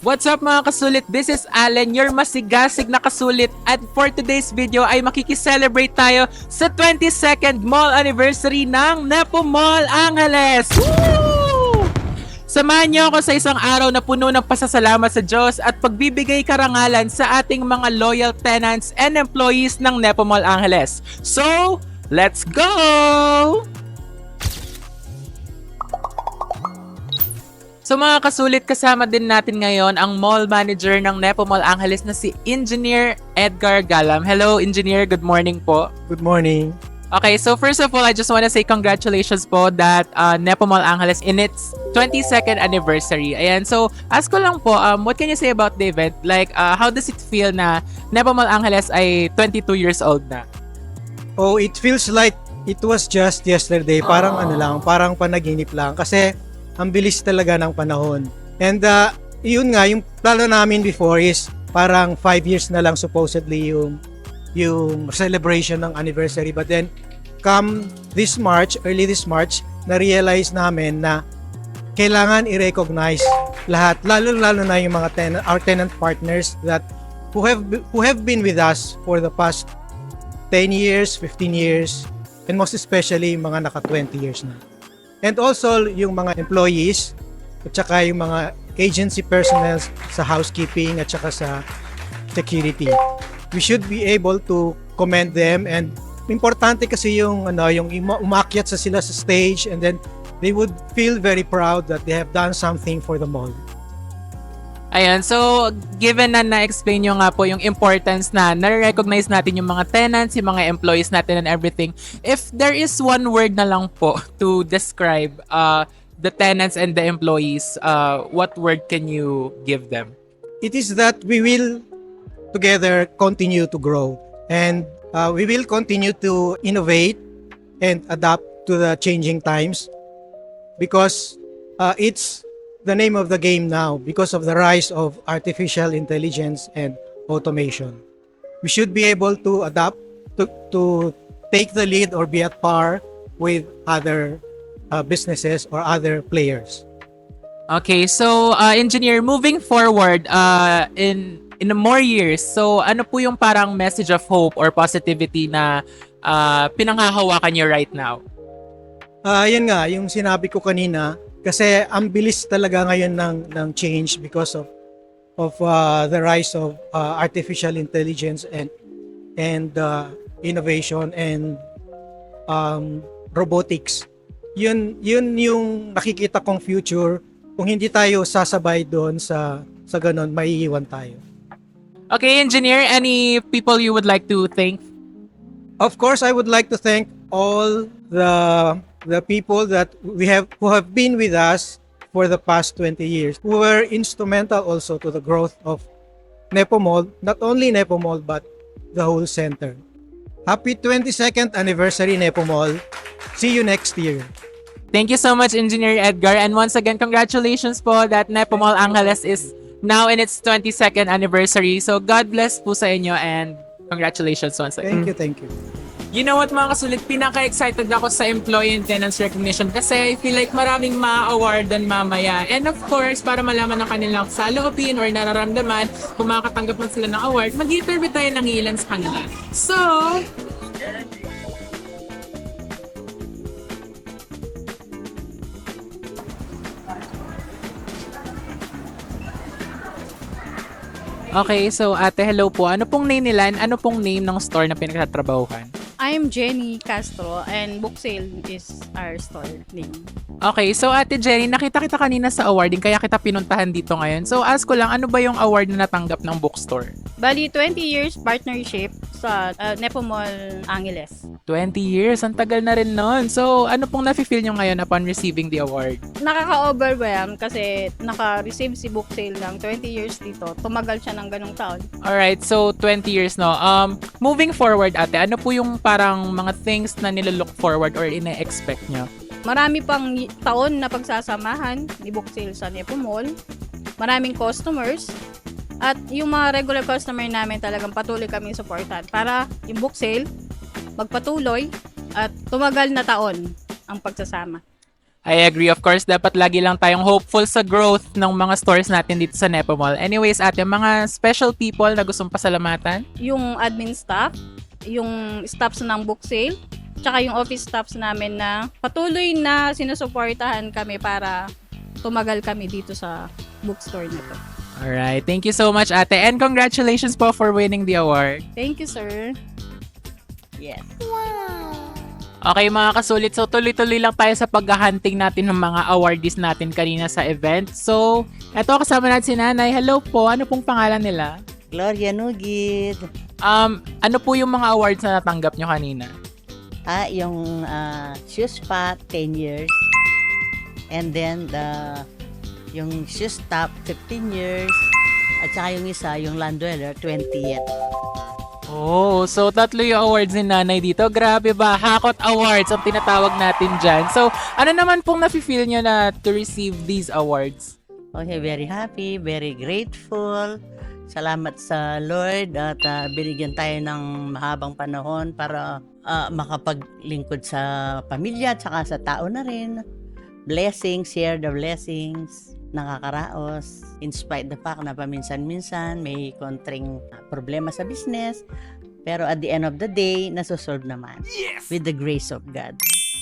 What's up mga kasulit? This is Allen, your masigasig na kasulit, at for today's video ay makikiselebrate tayo sa 22nd mall anniversary ng Nepo Mall Angeles! Woo! Samahan niyo ako sa isang araw na puno ng pasasalamat sa Diyos at pagbibigay karangalan sa ating mga loyal tenants and employees ng Nepo Mall Angeles. So, let's go! So mga kasulit, kasama din natin ngayon ang mall manager ng Nepo Mall Angeles na si Engineer Edgar Galam. Hello Engineer, good morning po. Good morning. Okay, so first of all, I just want to say congratulations po that Nepo Mall Angeles in its 22nd anniversary. Ayan, so ask ko lang po, what can you say about the event? Like, how does it feel na Nepo Mall Angeles ay 22 years old na? Oh, it feels like it was just yesterday. Parang parang panaginip lang. Kasi ang bilis talaga ng panahon. And yun nga, yung plano namin before is parang 5 years na lang supposedly yung celebration ng anniversary. But then, come this March, early this March, na-realize namin na kailangan i-recognize lahat, lalo-lalo na yung mga our tenant partners that who have been with us for the past 10 years, 15 years, and most especially yung mga naka 20 years na. And also yung mga employees at saka yung mga agency personnel sa housekeeping at saka sa security. We should be able to commend them, and importante kasi yung umakyat sa sila sa stage, and then they would feel very proud that they have done something for the mall. Ayan, so given na na-explain nyo nga po yung importance na na-recognize natin yung mga tenants, yung mga employees natin and everything, if there is one word na lang po to describe the tenants and the employees, what word can you give them? It is that we will together continue to grow, and we will continue to innovate and adapt to the changing times, because it's the name of the game now because of the rise of artificial intelligence and automation. We should be able to adapt to take the lead or be at par with other businesses or other players. Okay, so engineer, moving forward in more years, so ano po yung parang message of hope or positivity na pinanghahawakan niyo right now? Yan nga, yung sinabi ko kanina, kasi ang bilis talaga ngayon ng change because of the rise of artificial intelligence and innovation and robotics. Yun yung nakikita kong future. Kung hindi tayo sasabay doon sa ganun, maiiwan tayo. Okay, engineer, any people you would like to thank? Of course, I would like to thank all the people that who have been with us for the past 20 years, who were instrumental also to the growth of Nepo Mall, not only Nepo Mall but the whole center. Happy 22nd anniversary Nepo Mall. See you next year. Thank you so much, Engineer Edgar, and once again, congratulations po that Nepo Mall Angeles is now in its 22nd anniversary. So God bless po sa inyo and congratulations once again. Thank you. You know what mga kasulit, pinaka-excited ako sa employee and tenants recognition kasi I feel like maraming ma-awardan mamaya. And of course, para malaman ang kanilang saloobin or nararamdaman kung makakatanggap man sila ng award, mag-interview tayo ng ilan sa kanila. So, okay, so ate, hello po. Ano pong name nila and ano pong name ng store na pinagtatrabahuhan? I'm Jenny Castro, and Book Sale is our store name. Okay, so Ate Jenny, nakita kita kanina sa awarding kaya kita pinuntahan dito ngayon. So ask ko lang, ano ba yung award na natanggap ng bookstore? Bali, 20 years partnership sa Nepo Mall Angeles. 20 years, ang tagal na rin nun. So ano pong nafe-feel nyo ngayon upon receiving the award? Nakaka-overwhelm kasi naka-receive si Book Sale ng 20 years dito. Tumagal siya ng ganong taon. Alright, so 20 years no. Moving forward ate, ano po yung parang mga things na nilalook forward or ina-expect nyo? Marami pang taon na pagsasamahan ni Book Sale sa Nepo Mall. Maraming customers. At yung mga regular customer namin talagang patuloy kami supportan para yung Book Sale magpatuloy at tumagal na taon ang pagsasama. I agree. Of course, dapat lagi lang tayong hopeful sa growth ng mga stores natin dito sa Nepo Mall. Anyways, ate, mga special people na gustong pasalamatan? Yung admin staff, yung staffs ng book sale, tsaka yung office staffs namin na patuloy na sinusuportahan kami para tumagal kami dito sa bookstore nito. Alright. Thank you so much, ate. And congratulations po for winning the award. Thank you, sir. Yes. Okay mga kasulit, so tuloy-tuloy lang tayo sa paghahunting natin ng mga awardees natin kanina sa event. So, eto kasama natin si Nanay. Hello po, ano pong pangalan nila? Gloria Nugid. Ano po yung mga awards na natanggap nyo kanina? Yung shoes pa, 10 years. And then, yung shoes top, 15 years. At saka yung isa, yung land dweller, 20th. Oh, so tatlo yung awards ni Nanay dito. Grabe ba? Hakot Awards ang tinatawag natin dyan. So, ano naman pong nafe-feel nyo na to receive these awards? Okay, very happy, very grateful. Salamat sa Lord at binigyan tayo ng mahabang panahon para makapaglingkod sa pamilya at saka sa tao na rin. Blessings, share the blessings. Nakakaraos. In spite the fact na paminsan-minsan may kontreng problema sa business. Pero at the end of the day, nasusolve naman. Yes! With the grace of God.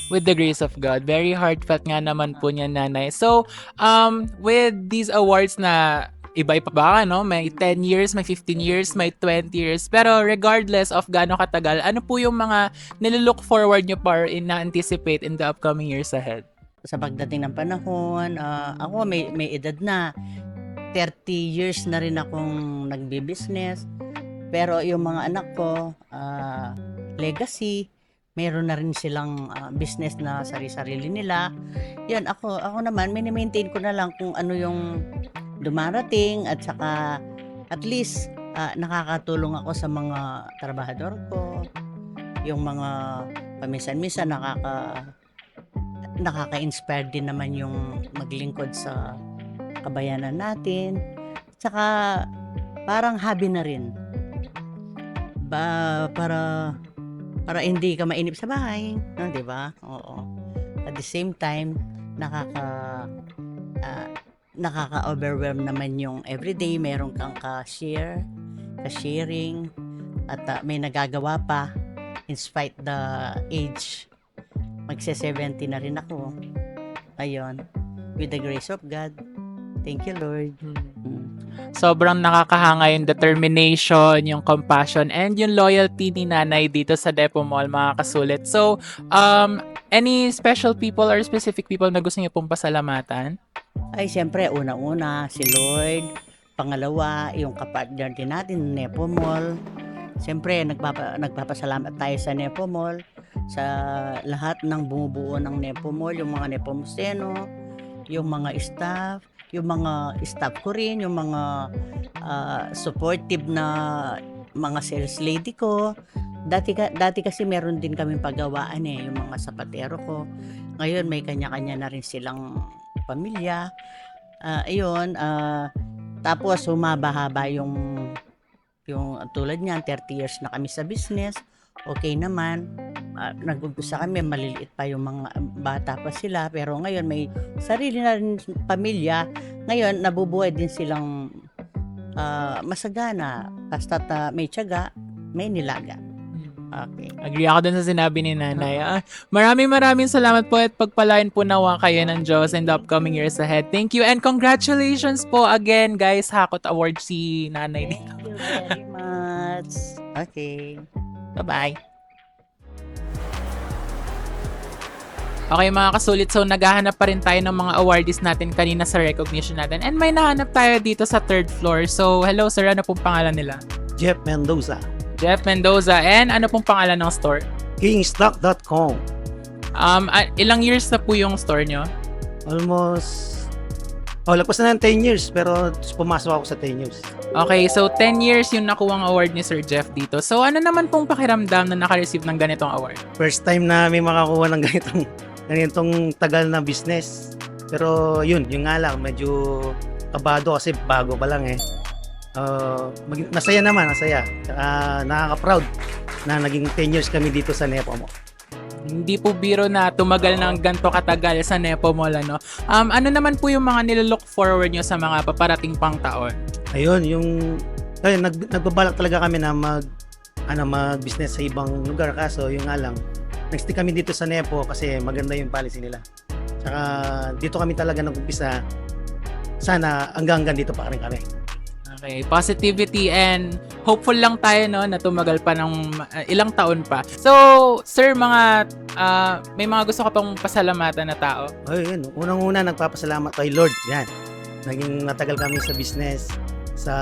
With the grace of God. Very heartfelt nga naman po niya, Nanay. So, with these awards na iba-iba ba, no? May 10 years, may 15 years, may 20 years. Pero regardless of gaano katagal, ano po yung mga nililook forward nyo para na-anticipate in the upcoming years ahead? Sa pagdating ng panahon, ako may edad na. 30 years na rin akong nagbi-business. Pero yung mga anak ko, legacy, meron na rin silang business na sarili-sarili nila. Yan, ako naman, mini-maintain ko na lang kung ano yung dumarating at saka at least nakakatulong ako sa mga trabahador ko. Yung mga paminsan-minsan nakaka-inspire din naman yung maglingkod sa kabayanan natin. Tsaka parang hobby na rin. Para hindi ka mainip sa bahay, no, 'di ba? Oo. At the same time, nakaka-overwhelm naman yung everyday meron kang ka-sharing at may nagagawa pa in spite the age. Magse-70 na rin ako. Ayun. With the grace of God. Thank you, Lord. Sobrang nakakahanga yung determination, yung compassion, and yung loyalty ni Nanay dito sa Nepo Mall, mga kasulit. So, any special people or specific people na gusto niyo pong pasalamatan? Ay, siyempre, una-una, si Lord. Pangalawa, yung kapartner din natin, Nepo Mall. Siyempre, nagpapasalamat tayo sa Nepo Mall, sa lahat ng bumubuo ng Nepo Mall, yung mga Nepomusteno, yung mga staff ko rin, yung mga supportive na mga sales lady ko. Dati kasi meron din kaming paggawaan yung mga sapatero ko. Ngayon may kanya-kanya na rin silang pamilya. Tapos humaba-haba yung tulad niyan, 30 years na kami sa business. Okay naman. Nag-umpisa kami, maliliit pa yung mga bata pa sila. Pero ngayon may sarili na rin pamilya. Ngayon, nabubuhay din silang masagana. Basta't may tiyaga, may nilaga. Okay. Agree ako dun sa sinabi ni Nanay. Maraming salamat po at pagpalain po nawa kayo ng Diyos in the upcoming years ahead. Thank you and congratulations po again, guys. Hakot Award si Nanay dito. Thank you very much. Okay. Bye-bye. Okay mga kasulit, so naghahanap pa rin tayo ng mga awardees natin kanina sa recognition natin. And may nahanap tayo dito sa third floor. So hello sir, ano pong pangalan nila? Jeff Mendoza. Jeff Mendoza. And ano pong pangalan ng store? Kingstock.com. Ilang years na po yung store nyo? Almost, lagpas na ng 10 years pero pumasok ako sa 10 years. Okay, so 10 years yung nakuwang award ni Sir Jeff dito. So ano naman pong pakiramdam na naka-receive ng ganitong award? First time na may makakuha ng ganitong tagal na business. Pero yun nga lang, medyo kabado kasi bago pa lang Masaya naman, nasaya. Tsaka nakaka-proud na naging 10 years kami dito sa Nepo Mall. Hindi po biro na tumagal ng ganto katagal sa Nepo Mall, ano? Ano naman po yung mga nilolook forward nyo sa mga paparating pang taon? Ayun, nagbabalak talaga kami na mag-business sa ibang lugar. Kaso yung nga lang, nag-stick kami dito sa Nepo kasi maganda yung policy nila. Tsaka dito kami talaga nag-umpisa. Sana hanggang dito pa rin kami. Okay, positivity and hopeful lang tayo, no, na tumagal pa ng ilang taon pa. So, sir, may mga gusto ka pang pasalamatan na tao? Ayun, unang-una nagpapasalamat kay Lord. Yan. Naging matagal kami sa business sa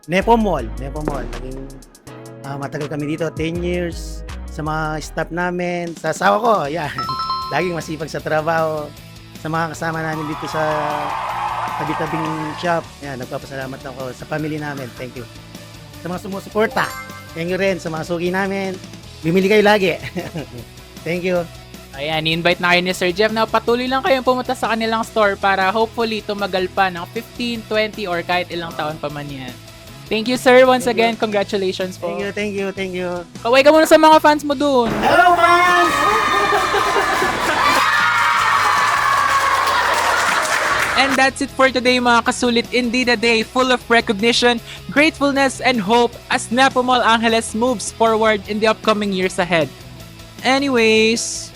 Nepo Mall. Naging matagal kami dito, 10 years. Sa mga staff namin, sa asawa ko, yan. Laging masipag sa trabaho. Sa mga kasama namin dito sa tabi-tabing shop. Yan, nagpapasalamat ako sa family namin. Thank you. Sa mga sumusuporta. Thank you rin sa mga suki namin. Bimili kayo lagi. Thank you. Ayan, i-invite na kayo ni Sir Jeff na patuloy lang kayong pumunta sa kanilang store para hopefully tumagal pa ng 15, 20 or kahit ilang taon pa man yan. Thank you, sir. Once again, congratulations po. Thank you. Kaway ka muna sa mga fans mo dun. Hello, fans! And that's it for today, mga kasulit. Indeed a day full of recognition, gratefulness, and hope as Nepo Mall Angeles moves forward in the upcoming years ahead. Anyways,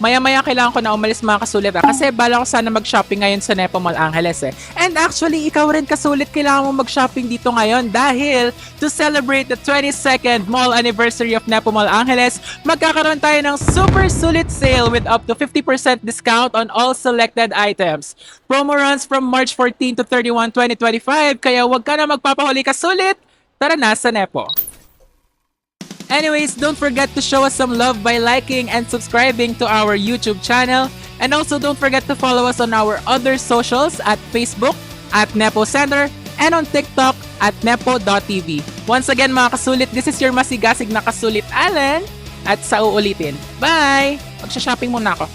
maya-maya kailangan ko na umalis, mga kasulit, kasi bala ko sana mag-shopping ngayon sa Nepo Mall Angeles eh. And actually, ikaw rin kasulit, kailangan mo mag-shopping dito ngayon dahil to celebrate the 22nd mall anniversary of Nepo Mall Angeles, magkakaroon tayo ng super sulit sale with up to 50% discount on all selected items. Promo runs from March 14 to 31, 2025, kaya huwag ka na magpapahuli, kasulit. Tara na sa Nepo. Anyways, don't forget to show us some love by liking and subscribing to our YouTube channel. And also don't forget to follow us on our other socials at Facebook, at Nepo Center, and on TikTok at nepo.tv. Once again, mga kasulit, this is your masigasig na kasulit, Alan. At sa uulitin. Bye! Magsha-shopping muna ako.